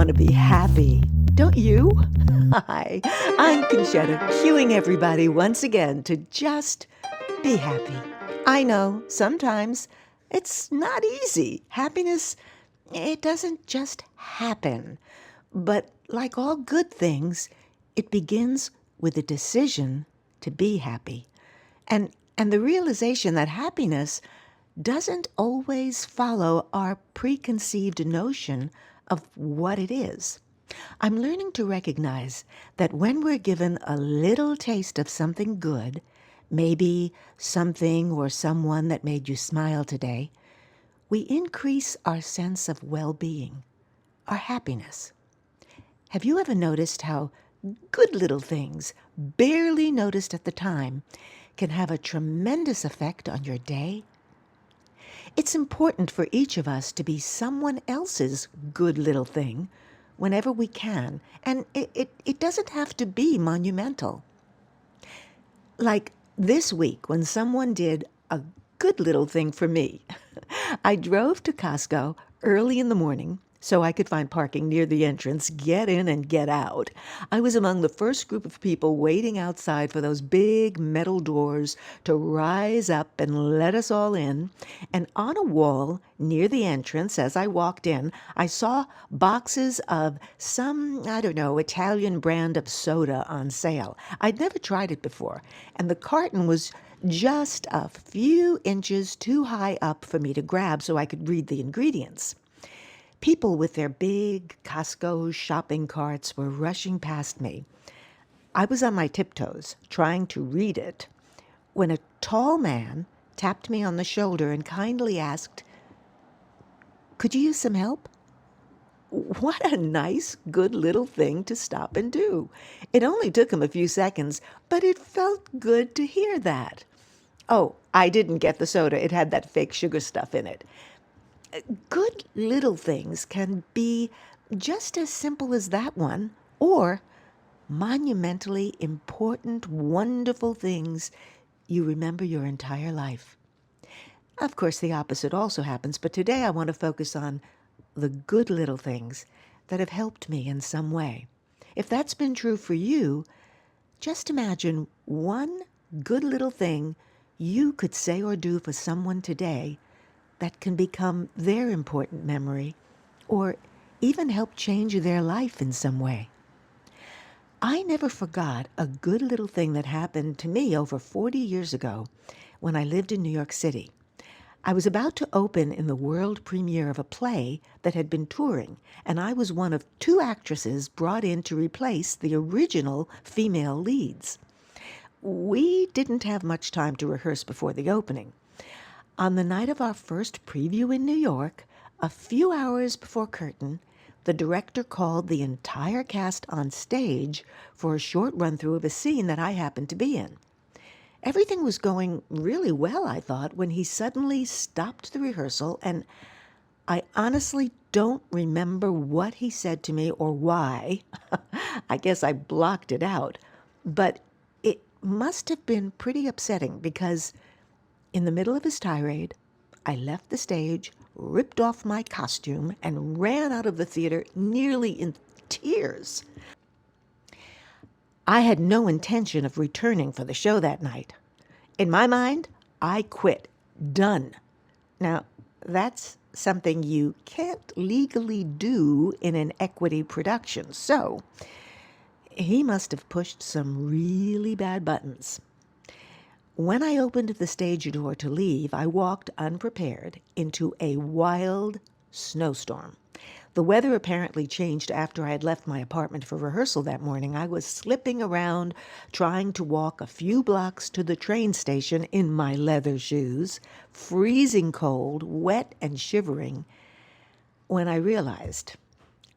want to be happy, don't you? Hi, I'm Conchetta, cueing everybody once again to just be happy. I know sometimes it's not easy. Happiness, it doesn't just happen. But like all good things, it begins with a decision to be happy. And the realization that happiness doesn't always follow our preconceived notion of what it is. I'm learning to recognize that when we're given a little taste of something good, maybe something or someone that made you smile today, we increase our sense of well-being, our happiness. Have you ever noticed how good little things, barely noticed at the time, can have a tremendous effect on your day? It's important for each of us to be someone else's good little thing whenever we can, and it doesn't have to be monumental. Like this week when someone did a good little thing for me. I drove to Costco early in the morning so I could find parking near the entrance, get in and get out. I was among the first group of people waiting outside for those big metal doors to rise up and let us all in. And on a wall near the entrance, as I walked in, I saw boxes of some, I don't know, Italian brand of soda on sale. I'd never tried it before, and the carton was just a few inches too high up for me to grab so I could read the ingredients. People with their big Costco shopping carts were rushing past me. I was on my tiptoes, trying to read it, when a tall man tapped me on the shoulder and kindly asked, "Could you use some help?" What a nice, good little thing to stop and do. It only took him a few seconds, but it felt good to hear that. Oh, I didn't get the soda. It had that fake sugar stuff in it. Good little things can be just as simple as that one, or monumentally important, wonderful things you remember your entire life. Of course, the opposite also happens, but today I want to focus on the good little things that have helped me in some way. If that's been true for you, just imagine one good little thing you could say or do for someone today that can become their important memory or even help change their life in some way. I never forgot a good little thing that happened to me over 40 years ago when I lived in New York City. I was about to open in the world premiere of a play that had been touring, and I was one of two actresses brought in to replace the original female leads. We didn't have much time to rehearse before the opening. On the night of our first preview in New York, a few hours before curtain, the director called the entire cast on stage for a short run-through of a scene that I happened to be in. Everything was going really well, I thought, when he suddenly stopped the rehearsal, and I honestly don't remember what he said to me or why. I guess I blocked it out. But it must have been pretty upsetting because in the middle of his tirade, I left the stage, ripped off my costume, and ran out of the theater nearly in tears. I had no intention of returning for the show that night. In my mind, I quit. Done. Now, that's something you can't legally do in an equity production, so he must have pushed some really bad buttons. When I opened the stage door to leave, I walked unprepared into a wild snowstorm. The weather apparently changed after I had left my apartment for rehearsal that morning. I was slipping around, trying to walk a few blocks to the train station in my leather shoes, freezing cold, wet and shivering, when I realized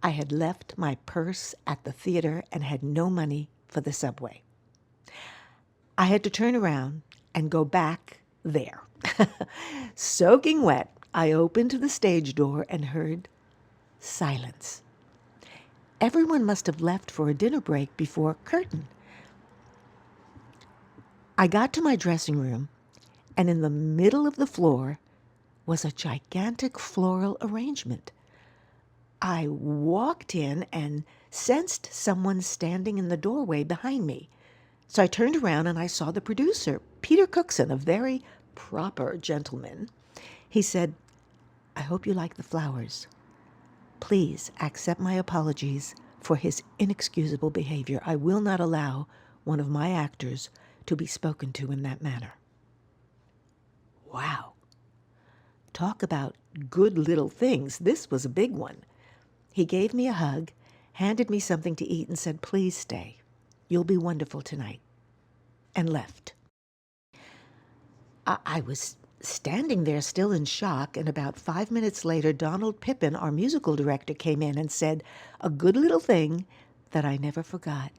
I had left my purse at the theater and had no money for the subway. I had to turn around and go back there. Soaking wet, I opened the stage door and heard silence. Everyone must have left for a dinner break before curtain. I got to my dressing room, and in the middle of the floor was a gigantic floral arrangement. I walked in and sensed someone standing in the doorway behind me. So I turned around and I saw the producer, Peter Cookson, a very proper gentleman. He said, "I hope you like the flowers. Please accept my apologies for his inexcusable behavior. I will not allow one of my actors to be spoken to in that manner." Wow. Talk about good little things. This was a big one. He gave me a hug, handed me something to eat, and said, "Please stay. You'll be wonderful tonight," and left. I was standing there still in shock, and about 5 minutes later, Donald Pippin, our musical director, came in and said a good little thing that I never forgot.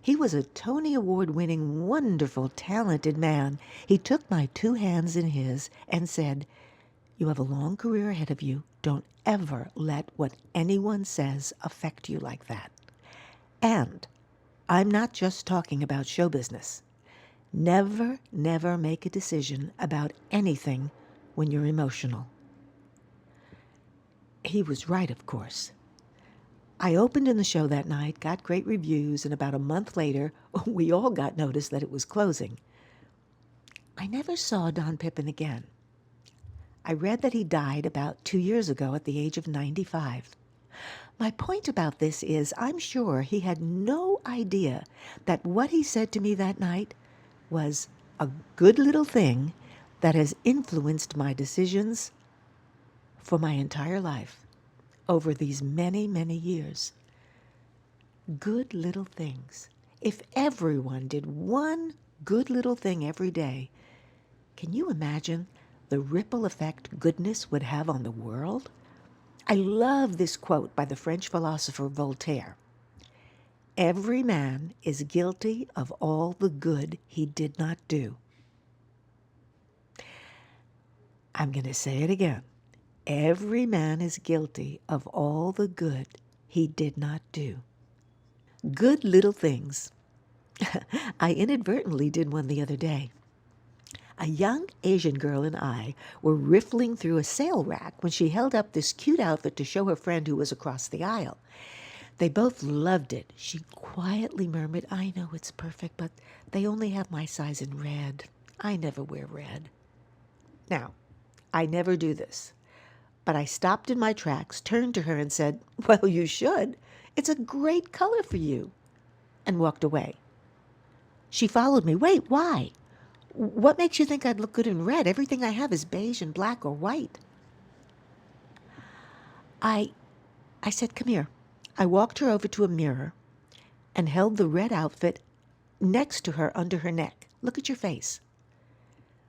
He was a Tony Award-winning, wonderful, talented man. He took my 2 hands in his and said, "You have a long career ahead of you. Don't ever let what anyone says affect you like that." And I'm not just talking about show business. Never, never make a decision about anything when you're emotional. He was right, of course. I opened in the show that night, got great reviews, and about a month later, we all got notice that it was closing. I never saw Don Pippin again. I read that he died about 2 years ago at the age of 95. My point about this is I'm sure he had no idea that what he said to me that night was a good little thing that has influenced my decisions for my entire life over these many, many years. Good little things. If everyone did one good little thing every day, can you imagine the ripple effect goodness would have on the world? I love this quote by the French philosopher Voltaire. "Every man is guilty of all the good he did not do." I'm going to say it again. Every man is guilty of all the good he did not do. Good little things. I inadvertently did one the other day. A young Asian girl and I were riffling through a sale rack when she held up this cute outfit to show her friend who was across the aisle. They both loved it. She quietly murmured, "I know it's perfect, but they only have my size in red. I never wear red." Now, I never do this, but I stopped in my tracks, turned to her and said, "Well, you should. It's a great color for you," and walked away. She followed me. "Wait, why? What makes you think I'd look good in red? Everything I have is beige and black or white." I said, "Come here." I walked her over to a mirror and held the red outfit next to her under her neck. "Look at your face."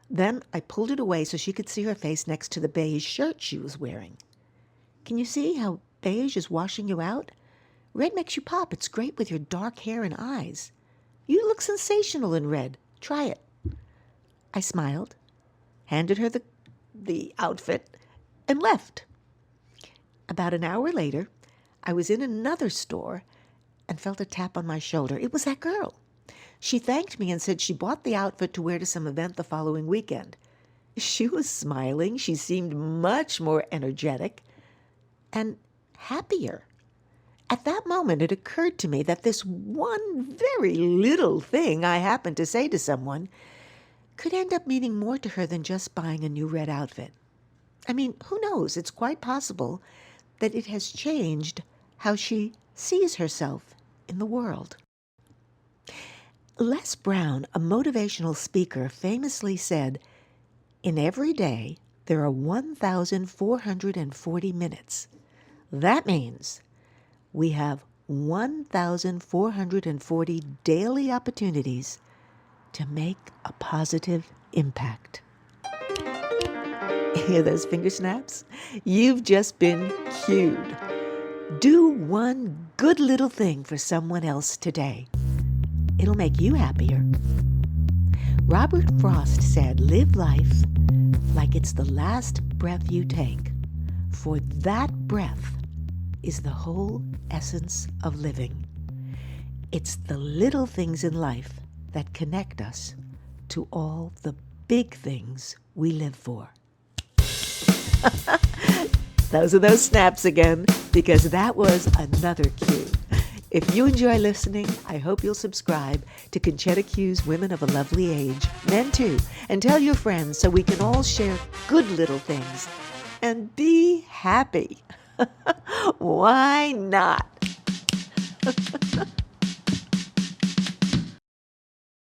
Then I pulled it away so she could see her face next to the beige shirt she was wearing. "Can you see how beige is washing you out? Red makes you pop. It's great with your dark hair and eyes. You look sensational in red. Try it." I smiled, handed her the outfit, and left. About an hour later, I was in another store and felt a tap on my shoulder. It was that girl. She thanked me and said she bought the outfit to wear to some event the following weekend. She was smiling. She seemed much more energetic and happier. At that moment, it occurred to me that this one very little thing I happened to say to someone could end up meaning more to her than just buying a new red outfit. I mean, who knows? It's quite possible that it has changed how she sees herself in the world. Les Brown, a motivational speaker, famously said, "In every day, there are 1,440 minutes. That means we have 1,440 daily opportunities to make a positive impact." Hear those finger snaps? You've just been cued. Do one good little thing for someone else today. It'll make you happier. Robert Frost said, "Live life like it's the last breath you take, for that breath is the whole essence of living." It's the little things in life that connect us to all the big things we live for. Those are those snaps again, because that was another cue. If you enjoy listening, I hope you'll subscribe to Concetta Q's Women of a Lovely Age, men too, and tell your friends so we can all share good little things and be happy. Why not?